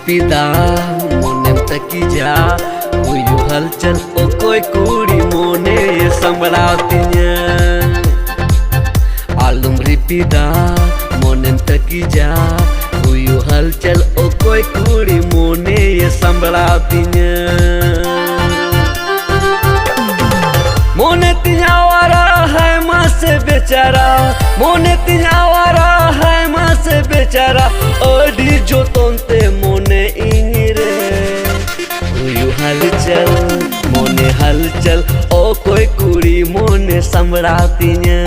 ripida monem takija uyu halchal okoi kuri mone sambalatinya. Alum ripida monem takija uyu halchal okoi kuri mone sambalatinya. Mone tinya wara hai mas बेचारा मोने तिहावारा है माँ से बेचारा OD जो तोंते मोने इंगिरे उयु हलचल मोने हलचल ओ कोई कुड़ी मोने संबरातिnya.